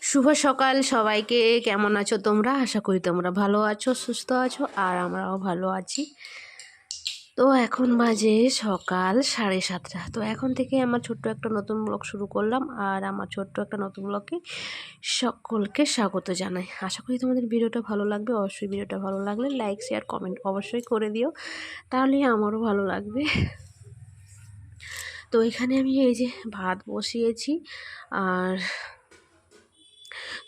শুভ সকাল সবাইকে। কেমন আছো তোমরা? আশা করি তোমরা ভালো আছো, সুস্থ আছো, আর আমরাও ভালো আছি। তো এখন বাজে সকাল 7:30। তো এখন থেকে আমার ছোট্ট একটা নতুন ব্লগ শুরু করলাম, আর আমার ছোট্ট একটা নতুন ব্লগে সকলকে স্বাগত জানাই। আশা করি তোমাদের ভিডিওটা ভালো লাগবে। অবশ্যই ভিডিওটা ভালো লাগলে লাইক, শেয়ার, কমেন্ট অবশ্যই করে দিও, তাহলে আমারও ভালো লাগবে। তো এখানে আমি এই যে ভাত বসিয়েছি, আর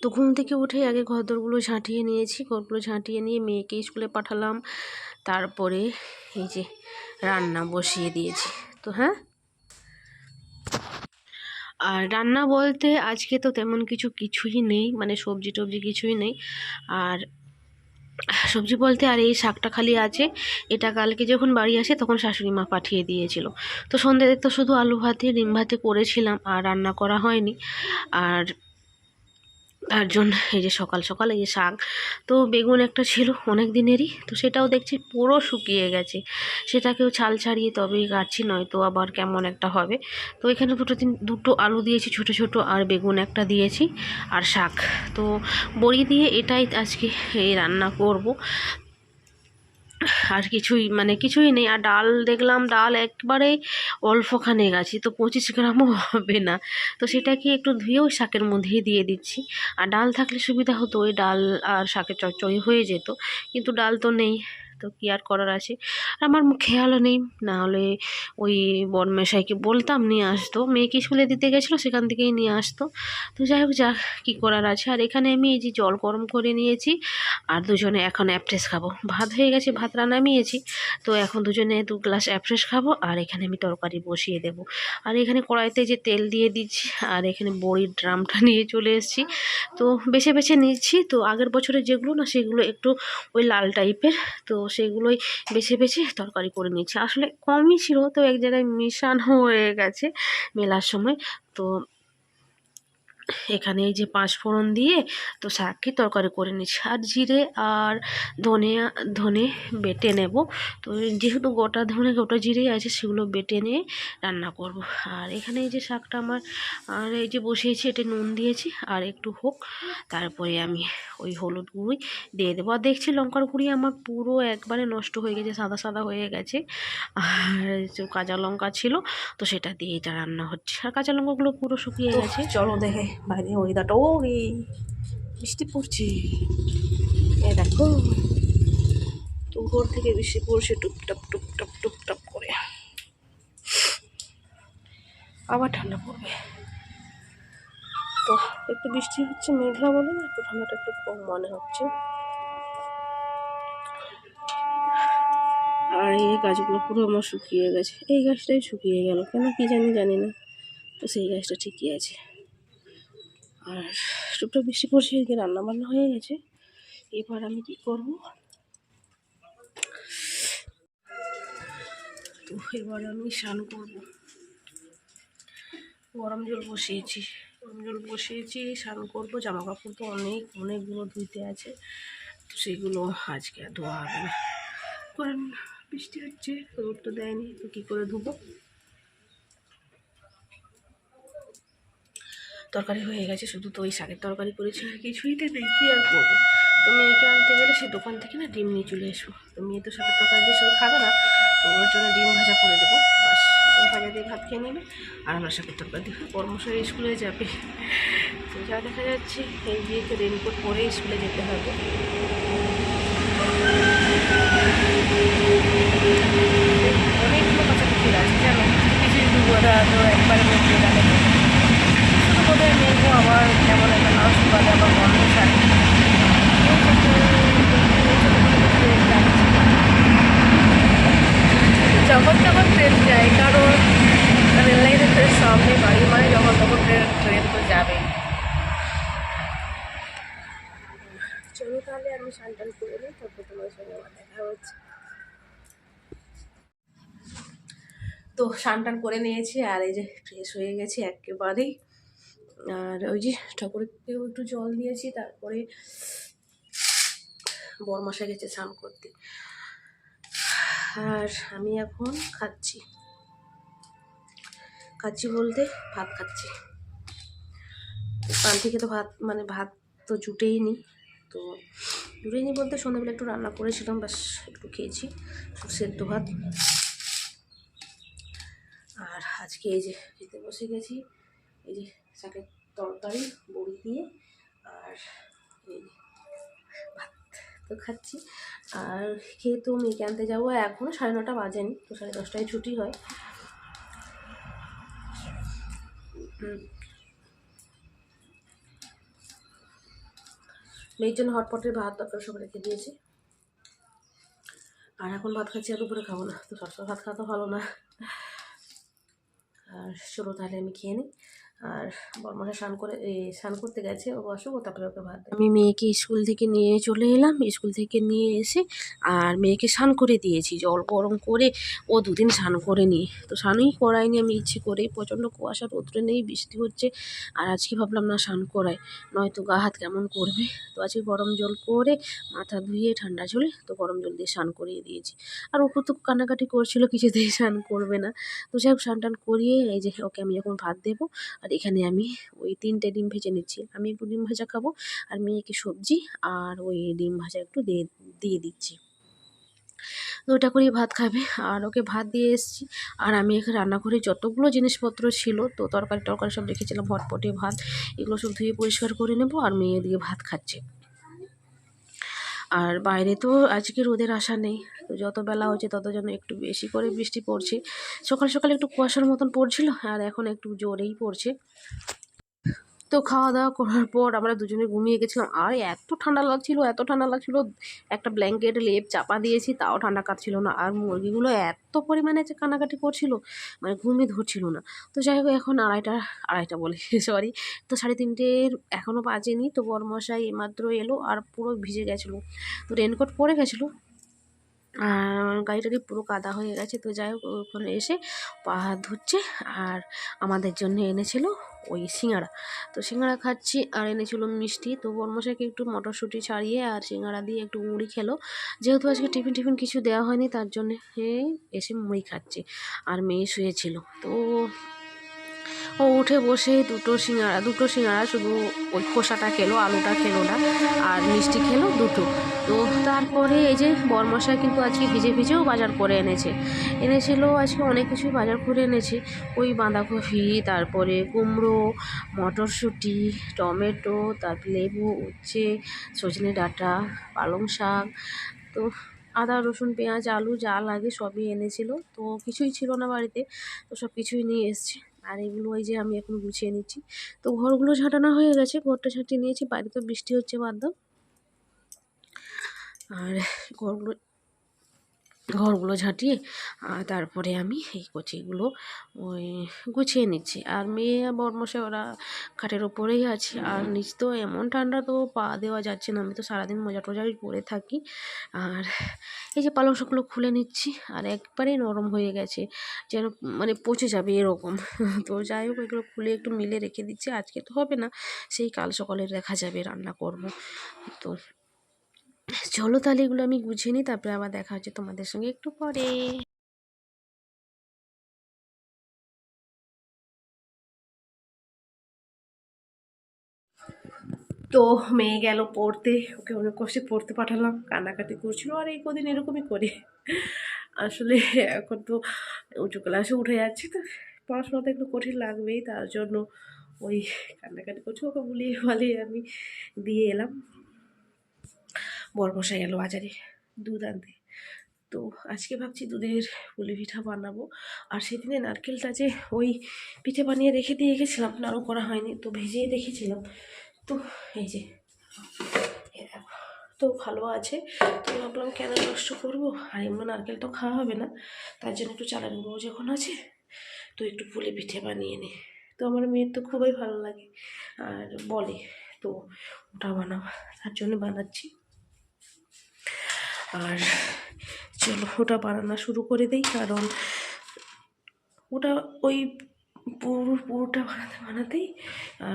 তো ঘুম থেকে উঠে আগে ঘরদোরগুলো ঝাঁটিয়ে নিয়েছি। ঘরগুলো ঝাঁটিয়ে নিয়ে মেয়েকে স্কুলে পাঠালাম, তারপরে এই যে রান্না বসিয়ে দিয়েছি। তো আর রান্না বলতে আজকে তো তেমন কিছুই নেই, মানে সবজি টবজি কিছুই নেই। আর সবজি বলতে আর এই শাকটা খালি আছে। এটা কালকে যখন বাড়ি আসে তখন শাশুড়ি মা পাঠিয়ে দিয়েছিল। তো সন্ধ্যেতে তো শুধু আলু ভাতে ডিম ভাতে করেছিলাম, আর রান্না করা হয়নি। আর তার জন্য এই যে সকাল সকাল এই যে শাক, তো বেগুন একটা ছিল অনেক দিনেরই, তো সেটাও দেখছি পুরো শুকিয়ে গেছে। সেটাকেও ছাল ছাড়িয়ে তবেই কাটছি, নয়তো আবার কেমন একটা হবে। তো এখানে দুটো আলু দিয়েছি ছোট ছোট, আর বেগুন একটা দিয়েছি, আর শাক। তো বড়ি দিয়ে এটাই আজকে এই রান্না করব। আর কিছুই নেই। আর ডাল দেখলাম, ডাল একবারে অল্পখানে গেছি, তো 25 গ্রামও হবে না। তো সেটাকে একটু ধুয়েও শাকের মধ্যেই দিয়ে দিচ্ছি। আর ডাল থাকলে সুবিধা হতো, ওই ডাল আর শাকের চচ্চড়ি হয়ে যেত, কিন্তু ডাল তো নেই। তো কী আর করার আছে। আর আমার খেয়ালও নেই, না হলে ওই বরমেশাইকে বলতাম নিয়ে আসতো। মেয়েকে স্কুলে দিতে গেছিলো, সেখান থেকেই নিয়ে আসতো। তো যাই হোক, যা কী করার আছে। আর এখানে আমি এই যে জল গরম করে নিয়েছি, আর দুজনে এখন অ্যাপটেস খাবো। ভাত হয়ে গেছে, ভাতটা নামিয়েছি। তো এখন দুজনে 2 গ্লাস অ্যাপটেস খাবো, আর এখানে আমি তরকারি বসিয়ে দেবো। আর এখানে কড়াইতে যে তেল দিয়ে দিচ্ছি, আর এখানে বড়ির ড্রামটা নিয়ে চলে এসেছি। তো বেছে বেছে নিচ্ছি। তো আগের বছরে যেগুলো না, সেগুলো একটু ওই লাল টাইপের, তো সেগুলোই বেছে বেছে তরকারি করে নিচ্ছি। আসলে কমই ছিল, তো এক জায়গায় মিশানো হয়ে গেছে মেলার সময়। তো এখানে এই যে 5 ফোড়ন দিয়ে তো শাককে তরকারি করে নিচ্ছি। আর জিরে আর ধনে বেটে নেব। তো যেহেতু গোটা ধনে গোটা জিরেই আছে, সেগুলো বেটে নিয়ে রান্না করব। আর এখানে এই যে শাকটা আমার, আর এই যে বসিয়েছি, এটা নুন দিয়েছি, আর একটু হোক, তারপরে আমি ওই হলুদ গুঁড়োই দিয়ে দেবো। আর দেখছি লঙ্কার গুঁড়ি আমার পুরো একবারে নষ্ট হয়ে গেছে, সাদা সাদা হয়ে গেছে। আর যে কাঁচা লঙ্কা ছিল, তো সেটা দিয়ে এটা রান্না হচ্ছে। আর কাঁচা লঙ্কাগুলো পুরো শুকিয়ে গেছে। চলো দেখে বাইরে ওয়েদারটা, ও রে বৃষ্টি পড়ছে, এ দেখো, তো ভোর থেকে বৃষ্টি পড়ছে টুপটাপ টুপটাপ টুপটাপ করে। আবার ঠান্ডা পড়বে। তো একটু বৃষ্টি হচ্ছে, মেঘলা বলে না, একটু ঠান্ডাটা একটু কম মনে হচ্ছে। আর এই গাছগুলো পুরো আমার শুকিয়ে গেছে। এই গাছটাই শুকিয়ে গেল কেন কি জানি না। তো সেই গাছটা ঠিকই আছে। আর টুকটাক বৃষ্টি পড়ছে, এদিকে রান্নাবান্না হয়ে গেছে। এবার আমি কি করব, তো এবার আমি স্নান করব। গরম জল বসিয়েছি, স্নান করবো। জামা কাপড় তো অনেকগুলো ধুইতে আছে, তো সেগুলো আজকে আর ধোয়া হবে না, কারণ বৃষ্টি হচ্ছে, রোদ তো দেয়নি, তো কী করে ধুবো। তরকারি হয়ে গেছে, শুধু তো ওই শাকের তরকারি করেছি, আর কিছুই তো নেই, কী আর করবো। তো মেয়েকে আনতে গেলে সে দোকান থেকে না ডিম নিয়ে চলে এসো। তো মেয়ে তো শাকের তরকারি দিয়ে শুধু খাবে না, তো ওর জন্য ডিম ভাজা করে দেবো। বাস, ডিম ভাজা দিয়ে ভাত খেয়ে নেবে, আর আমরা শাকের তরকারি দিয়ে কর্মশালী স্কুলে যাবে। তো যা দেখা যাচ্ছে, এই বিয়েতে রেনকোট পরে স্কুলে যেতে হবে। অনেকগুলো কাছাকাছি আছে জানো, কিছু দুপুরা তো একবারে মধ্যে গেলে শুধু বোধহয় মেঘও আবার কেমন একটা নাও শুকালে আবার বন্ধ ছাড়ে। যখন তখন ট্রেন যায়, কারণ রেল লাইনের ট্রেন সামনে বাড়ি, মানে যখন তখন ট্রেন তো যাবে। চলো তাহলে আমি স্নান করে নিই, তারপর তোমার সঙ্গে আমার দেখা হচ্ছে। তো স্নান করে নিয়েছি, আর এই যে ফ্রেশ হয়ে গেছি একেবারেই। আর ওই যে ঠাকুরকেও একটু জল দিয়েছি, তারপরে বরমশাই গেছে স্নান করতে। আর আমি এখন খাচ্ছি বলতে ভাত খাচ্ছি। পান থেকে তো ভাত মানে ভাত তো জুটেই নি, তো জুটেই নি বলতে সন্ধ্যাবেলা একটু রান্না করেছিলাম, ব্যাস একটু খেয়েছি সেদ্ধ ভাত। আর আজকে এই যে খেতে বসে গেছি, এই যে শাকের তরকারি বড়ি দিয়ে, আর এই ভাত তো খাচ্ছি। আর খেয়ে তো মেয়েকে আনতে যাবো, এখনও 9:30 বাজেনি, তো 10:30টায় ছুটি হয়। মেয়ের জন্য হটপটের ভাত তরকারি সব রেখে দিয়েছি, আর এখন ভাত খাচ্ছি, আর দুপুরে খাবো না, তো সবসময় ভাত খাওয়া তো ভালো না। আর চলো তাহলে আমি খেয়ে নিই। আর বড়মাসা স্নান করতে গেছে, ও আসুক, তারপরে ওকে ভাত। আমি মেয়েকে স্কুল থেকে নিয়ে চলে এলাম, স্কুল থেকে নিয়ে এসে আর মেয়েকে স্নান করে দিয়েছি, জল গরম করে। ও 2 দিন স্নান করেনি, তো স্নানই করাইনি আমি ইচ্ছে করেই, প্রচণ্ড কুয়াশা, রৌদ্রে নেই, বৃষ্টি হচ্ছে। আর আজকে ভাবলাম না স্নান করাই, নয়তো গা হাত কেমন করবে। তো আজকে গরম জল করে মাথা ধুয়ে ঠান্ডা জলে তো গরম জল দিয়ে স্নান করিয়ে দিয়েছি। আর ওপর তো কান্নাকাটি করছিল কিছুতেই স্নান করবে না, তো যাই হোক স্নান টান করিয়ে এই যে ওকে আমি এখন ভাত দেবো। আর এখানে আমি ওই 3টে ডিম ভেজে নিচ্ছি, আমি একটু ডিম ভাজা খাবো, আর মেয়েকে সবজি আর ওই ডিম ভাজা একটু দিয়ে দিচ্ছি, তো ওটা করেই ভাত খাবে। আর ওকে ভাত দিয়ে এসেছি, আর আমি এখানে রান্নাঘরে যতগুলো জিনিসপত্র ছিল, তো তরকারি টরকারি সব রেখেছিলাম, হটপটে ভাত, এগুলো সব ধুয়ে পরিষ্কার করে নেবো। আর মেয়ে দিয়ে ভাত খাচ্ছে। আর বাইরে তো আজকে রোদের আশা নেই, তো যত বেলা হচ্ছে তত যেন একটু বেশি করে বৃষ্টি পড়ছে। সকাল সকাল একটু কুয়াশার মতন পড়ছিল, আর এখন একটু জোরেই পড়ছে। তো খাওয়া দাওয়া করার পর আমরা দুজনে ঘুমিয়ে গেছিলাম, আর এত ঠান্ডা লাগছিল, এত ঠান্ডা লাগছিল, একটা ব্ল্যাঙ্কেট লেপ চাপা দিয়েছি, তাও ঠান্ডা কাটছিল না। আর মুরগিগুলো এত পরিমাণে যে কান্নাকাটি করছিল, মানে ঘুমই ধরছিল না। তো যাই হোক এখন আড়াইটা বলে সরি, তো 3:30 এখনও বাজেনি, তো বরমশাই মাত্র এলো, আর পুরো ভিজে গেছিলো, তো রেনকোট পরে গেছিলো, গাড়িটারি পুরো কাদা হয়ে গেছে। তো যাই হোক ওখানে এসে পা হাত ধুচ্ছে, আর আমাদের জন্য এনেছিল ওই সিঙ্গাড়া, তো সিঙ্গাড়া খাচ্ছি। আর এনেছিল মিষ্টি, তো বর্মশাইকে একটু মটরশুঁটি ছাড়িয়ে আর সিঙ্গাড়া দিয়ে একটু মুড়ি খেলো, যেহেতু আজকে টিফিন কিছু দেওয়া হয়নি, তার জন্যে এসে মুড়ি খাচ্ছে। আর মেয়ে শুয়েছিল, তো ও উঠে বসে দুটো সিঙ্গাড়া শুধু ওই খোসাটা খেলো, আলুটা খেলো না, আর মিষ্টি খেলো দুটো। তো তারপরে এই যে বরমশাই কিন্তু আজকে ভিজেও বাজার করে এনেছিল আজকে অনেক কিছুই বাজার করে এনেছে, ওই বাঁধাকপি, তারপরে কুমড়ো, মটরশুঁটি, টমেটো, তারপর লেবু, উচ্ছে, সজনে ডাঁটা, পালং শাক, তো আদা রসুন পেঁয়াজ আলু যা লাগে সবই এনেছিল। তো কিছুই ছিল না বাড়িতে, তো সব কিছুই নিয়ে এসছে। আর এগুলো ওই যে আমি এখন গুছিয়ে নিচ্ছি, তো ঘরগুলো ঝাঁটানো হয়ে গেছে, ঘরটা ঝাঁটিয়ে নিয়েছি, বাইরে তো বৃষ্টি হচ্ছে বাদ দাও। আর ঘরগুলো ঝাঁটিয়ে তারপরে আমি এই কচিগুলো ওই গুছিয়ে নিচ্ছি। আর মেয়ে বরমশাই ওরা খাটের ওপরেই আছে, আর নিচ তো এমন ঠান্ডা, তো পা দেওয়া যাচ্ছে না, আমি তো সারাদিন মোজা টোজাই পরে থাকি। আর এই যে পালং শাকগুলো খুলে নিচ্ছি, আর একবারেই নরম হয়ে গেছে, যেন মানে পচে যাবে এরকম। তো যাই হোক এগুলো খুলে একটু মিলে রেখে দিচ্ছি, আজকে তো হবে না, সেই কাল সকালে দেখা যাবে, রান্না করব। তো চলো তাহলে এগুলো আমি গুছিয়ে নিই, তারপরে আবার দেখা হচ্ছে তোমাদের সঙ্গে একটু পরে। তো মেয়ে গেল পড়তে, ওকে অনেক কষ্টে পড়তে পাঠালাম, কান্নাকাটি করছিল, আর এই কদিন এরকমই করে। আসলে এখন তো উঁচু ক্লাসে উঠে যাচ্ছে, তো পড়াশোনাটা একটু কঠিন লাগবেই, তার জন্য ওই কান্নাকাটি করছে, ওকে বলিয়ে আমি দিয়ে এলাম। বরমশাই গেল বাজারে দুধ আনতে, তো আজকে ভাবছি দুধের পুলি পিঠা বানাবো। আর সেদিনে নারকেলটা যে ওই পিঠে বানিয়ে রেখে দিয়ে গেছিলাম, নাড়ু করা হয়নি, তো ভেজেই রেখেছিলাম, তো এই যে তো ভালো আছে, তো ভাবলাম কেন নষ্ট করবো, আর এমন নারকেলটাও খাওয়া হবে না, তার জন্য একটু চালের গুঁড়ো যখন আছে, তো একটু পুলি পিঠে বানিয়ে নিই। তো আমার মেয়ের তো খুবই ভালো লাগে আর বলে, তো ওটা বানাবো, তার জন্য বানাচ্ছি। আর চলো ওটা বানানো শুরু করে দিই, কারণ ওটা ওই পুরোটা বানাতেই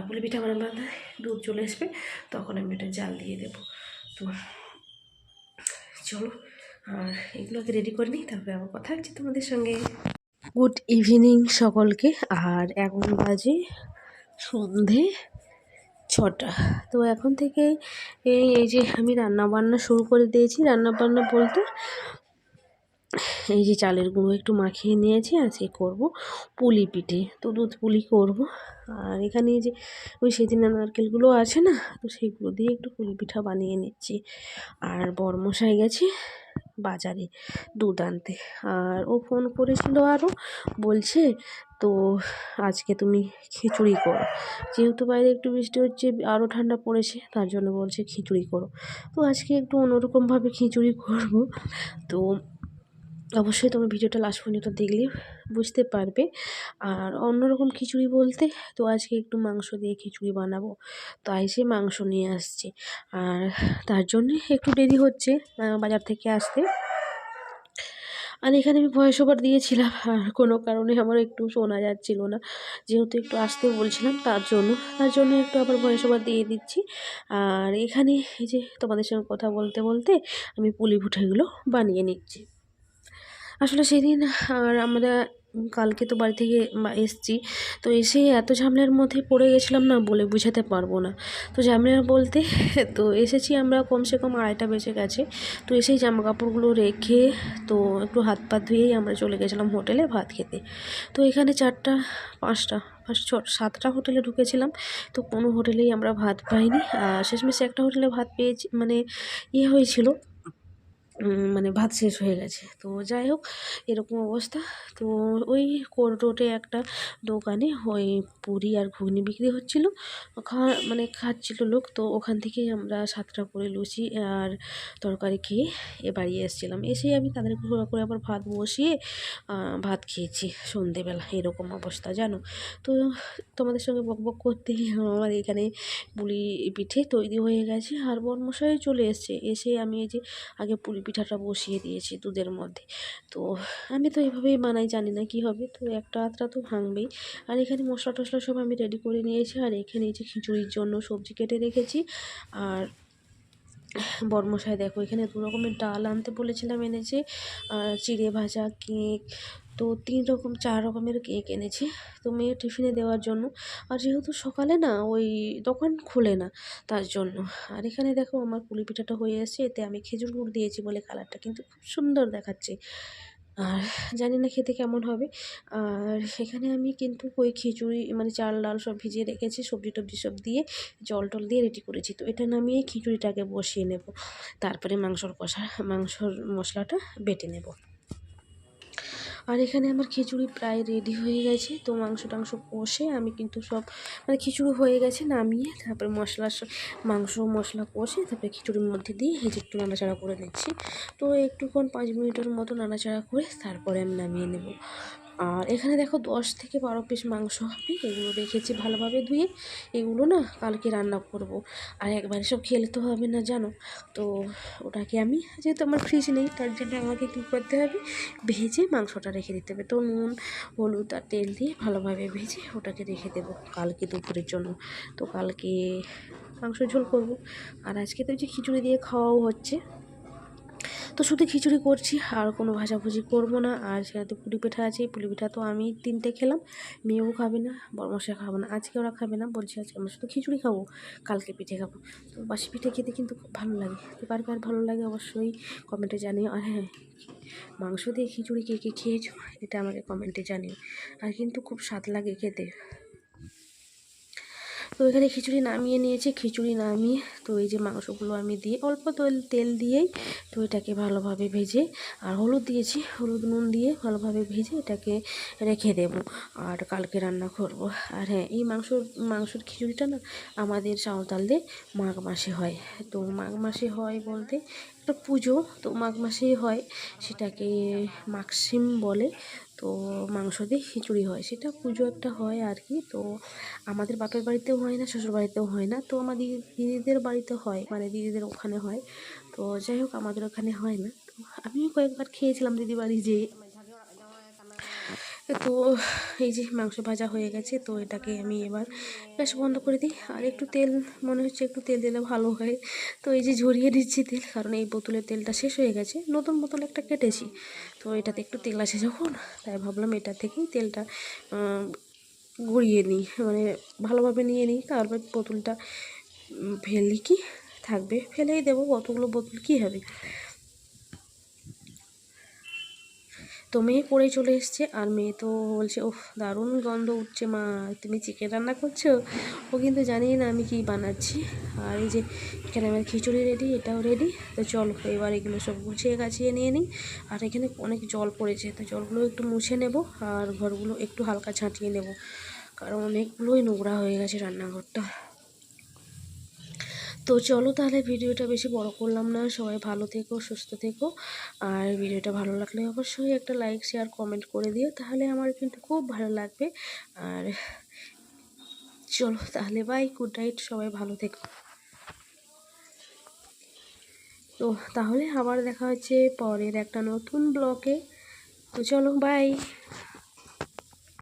পুলি পিঠা বানাতে দুধ চলে আসবে, তখন আমি ওটা জাল দিয়ে দেবো। তো চলো আর এগুলোকে রেডি করে নিই, তারপরে আমার কথা হচ্ছে তোমাদের সঙ্গে। গুড ইভিনিং সকলকে। আর এখন বাজে সন্ধে 6টা। তো এখন থেকে এই যে আমি রান্নাবান্না শুরু করে দিয়েছি। রান্নাবান্না বলতে এই যে চালের গুঁড়ো একটু মাখিয়ে নিয়েছি, আজকে করব পুলি পিঠে। তো দুধ পুলি করব। আর এখানে এই যে ওই সেদিনের নারকেলগুলো আছে না, তো সেইগুলো দিয়ে একটু পুলি পিঠা বানিয়ে নিচ্ছি। আর বড়মশাই গেছে বাজারে দুধ আনতে। আর ও ফোন করেছিল আরও, বলছে তো আজকে তুমি খিচুড়ি করো, যেহেতু বাইরে একটু বৃষ্টি হচ্ছে, আরও ঠান্ডা পড়েছে, তার জন্য বলছে খিচুড়ি করো। তো আজকে একটু অন্যরকমভাবে খিচুড়ি করব। তো অবশ্যই তোমরা ভিডিওটা লাস্ট পর্যন্ত দেখলে বুঝতে পারবে। আর অন্যরকম খিচুড়ি বলতে, তো আজকে একটু মাংস দিয়ে খিচুড়ি বানাবো, তাই সে মাংস নিয়ে আসছে। আর তার জন্যে একটু দেরি হচ্ছে বাজার থেকে আসতে। আর এখানে আমি ভয়েস ওভার দিয়েছিলাম, আর কোনো কারণে আমার একটু শোনা যাচ্ছিল না, যেহেতু একটু আসতে বলছিলাম, তার জন্য একটু আবার ভয়েস ওভার দিয়ে দিচ্ছি। আর এখানে এই যে তোমাদের সঙ্গে কথা বলতে বলতে আমি পুলি পিঠেগুলো বানিয়ে নিচ্ছি। আসলে সেদিন আর আমরা কালকে তো বাড়ি থেকে এসছি, তো এসে এত ঝামেলার মধ্যে পড়ে গেছিলাম না, বলে বোঝাতে পারবো না। তো ঝামেলা বলতে, তো এসেছি আমরা কমসে কম 2:30 বেজে গেছে। তো এসেই জামা কাপড়গুলো রেখে তো একটু হাত পা ধুয়েই আমরা চলে গেছিলাম হোটেলে ভাত খেতে। তো এখানে 4টা 5টা 7টা হোটেলে ঢুকেছিলাম, তো কোনো হোটেলেই আমরা ভাত পাইনি। শেষমেশ একটা হোটেলে ভাত পেয়েছি, মানে হয়েছিল, মানে ভাত শেষ হয়ে গেছে। তো যাই হোক, এরকম অবস্থা। তো ওই কোর্ট রোডে একটা দোকানে ওই পুরি আর ঘুগনি বিক্রি হচ্ছিলো, খাচ্ছিল লোক। তো ওখান থেকেই আমরা 7টা করে লুচি আর তরকারি খেয়ে বাড়ি এসেছিলাম। এসেই আমি তাদের ঘোরা করে আবার ভাত বসিয়ে ভাত খেয়েছি সন্ধেবেলা। এরকম অবস্থা জানো। তো তোমাদের সঙ্গে বকবক করতেই আমার এখানে পুলি পিঠে তৈরি হয়ে গেছে, আর বরমশাই চলে এসছে। এসে আমি এই যে আগে পুলি পিঠাটা বসিয়ে দিয়েছি দুধের মধ্যে। তো আমি তো এইভাবেই বানাই, জানি না কী হবে, তো একটা আধটা তো ভাঙবেই। আর এখানে মশলা টশলা সব আমি রেডি করে নিয়েছি। আর এখানে এই যে খিচুড়ির জন্য সবজি কেটে রেখেছি। আর বরমশাই দেখো এখানে 2 রকমের ডাল আনতে বলেছিলাম, এনেছে। আর চিড়ে ভাজা, কেক, তো 3 রকম 4 রকমের কেক এনেছি, তো মেয়ের টিফিনে দেওয়ার জন্য। আর যেহেতু সকালে না ওই দোকান খোলে না, তার জন্য। আর এখানে দেখো আমার পুলি পিঠাটা হয়ে এসেছে, এতে আমি খেজুর গুড় দিয়েছি বলে কালারটা কিন্তু খুব সুন্দর দেখাচ্ছে। আর জানি না খেতে কেমন হবে। আর এখানে আমি কিন্তু ওই খিচুড়ি মানে চাল ডাল সব ভিজিয়ে রেখেছি, সবজি টবজি সব দিয়ে জল টল দিয়ে রেডি করেছি। তো এটা নামিয়ে খিচুড়িটাকে বসিয়ে নেব, তারপরে মাংসর মশলাটা বেটে নেব। আর এখানে আমার খিচুড়ি প্রায় রেডি হয়ে গেছে। তো মাংস টাংস কষে আমি কিন্তু সব, মানে খিচুড়ি হয়ে গেছে, নামিয়ে তারপরে মাংস মশলা কষে তারপরে খিচুড়ির মধ্যে দিয়ে এই যে একটু নাড়াচাড়া করে নিচ্ছি। তো একটুক্ষণ 5 মিনিটের মতো নাড়াচাড়া করে তারপরে আমি নামিয়ে নেব। আর এখানে দেখো 10 থেকে 12 পিস মাংস হবে, এগুলো রেখেছি ভালোভাবে ধুয়ে। এগুলো না কালকে রান্না করব। আর একবারে সব খেলে তো হবে না জানো। তো ওটাকে আমি, যেহেতু আমার ফ্রিজ নেই, তার জন্য আমাকে কী করতে হবে, ভেজে মাংসটা রেখে দিতে হবে। তো নুন হলুদ আর তেল দিয়ে ভালোভাবে ভেজে ওটাকে রেখে দেবো কালকে দুপুরের জন্য। তো কালকে মাংস ঝোল করব। আর আজকে তো যে খিচুড়ি দিয়ে খাওয়াও হচ্ছে, তো শুধু খিচুড়ি করছি, আর কোনো ভাজাভুজি করব না। আর সেটাতে পুলি পিঠা আছে, পুলি পিঠা তো আমি 3টে খেলাম, মেয়েও খাবে না, বড়মশাই খাবে না, আজকে ওরা খাবে না, বলছে আজকে আমরা শুধু খিচুড়ি খাবো, কালকে পিঠে খাবো। তো বাসি পিঠে খেতে কিন্তু খুব ভালো লাগে। তো কার কার ভালো লাগে অবশ্যই কমেন্টে জানিও। আর হ্যাঁ, মাংস দিয়ে খিচুড়ি কে কে খেয়েছো এটা আমাকে কমেন্টে জানিও। আর কিন্তু খুব স্বাদ লাগে খেতে। তো এখানে খিচুড়ি নামিয়ে নিয়েছি, খিচুড়ি নামিয়ে তো এই যে মাংসগুলো আমি দিয়ে অল্প তেল দিয়েই তো এটাকে ভালোভাবে ভেজে, আর হলুদ দিয়েছি, হলুদ নুন দিয়ে ভালোভাবে ভেজে এটাকে রেখে দেবো। আর কালকে রান্না করব। আর হ্যাঁ, এই মাংসর খিচুড়িটা না আমাদের সাঁওতালদের মাঘ মাসে হয়। তো মাঘ মাসে হয় বলতে একটা পুজো, তো মাঘ মাসেই হয়, সেটাকে মাঘশিম বলে। তো মাংস দিয়ে খিচুড়ি হয়, সেটা পুজো একটা হয় আর কি। তো আমাদের বাপের বাড়িতেও হয় না, শ্বশুর বাড়িতেও হয় না। তো আমার দিদিদের বাড়িতে হয়, মানে দিদিদের ওখানে হয়। তো যাই হোক, আমাদের ওখানে হয় না। তো আমিও কয়েকবার খেয়েছিলাম দিদি বাড়ি যেয়ে। তো এই যে মাংস ভাজা হয়ে গেছে, তো এটাকে আমি এবার গ্যাস বন্ধ করে দিই। আর একটু তেল, মনে হচ্ছে একটু তেল দিলে ভালো হয়। তো এই যে ঝরিয়ে দিচ্ছি তেল, কারণ এই বোতলের তেলটা শেষ হয়ে গেছে, নতুন বোতল একটা কেটেছি। তো এটাতে একটু তেল আসে যখন, তাই ভাবলাম এটা থেকেই তেলটা গড়িয়ে নিই, মানে ভালোভাবে নিয়ে নিই, তারপর বোতলটা ফেললি কি থাকবে, ফেলেই দেবো, কতগুলো বোতল কী হবে। তো মেয়ে পড়ে চলে এসছে, আর মেয়ে তো বলছে ওহ দারুণ গন্ধ উঠছে মা, তুমি চিকেন রান্না করছো। ও কিন্তু জানি না আমি কি বানাচ্ছি। আর এই যে এখানে আমার খিচুড়ি রেডি, এটাও রেডি। তো চলো এবার এগুলো সব গুছিয়ে গাছিয়ে নিয়ে নিই। আর এখানে অনেক জল পড়েছে, তো জলগুলো একটু মুছে নেব, আর ঘরগুলো একটু হালকা ছাঁটিয়ে নেব, কারণ অনেকগুলোই নোংরা হয়ে গেছে রান্নাঘরটা। তো চলো তাহলে ভিডিওটা বেশি বড় করলাম না, সবাই ভালো থেকো, সুস্থ থেকো। আর ভিডিওটা ভালো লাগলে অবশ্যই একটা লাইক শেয়ার কমেন্ট করে দিও, তাহলে আমার কিন্তু খুব ভালো লাগবে। আর চলো তাহলে বাই, গুড নাইট, সবাই ভালো থেকো। তো তাহলে আবার দেখা হচ্ছে পরের একটা নতুন ব্লগে। তো চলো বাই।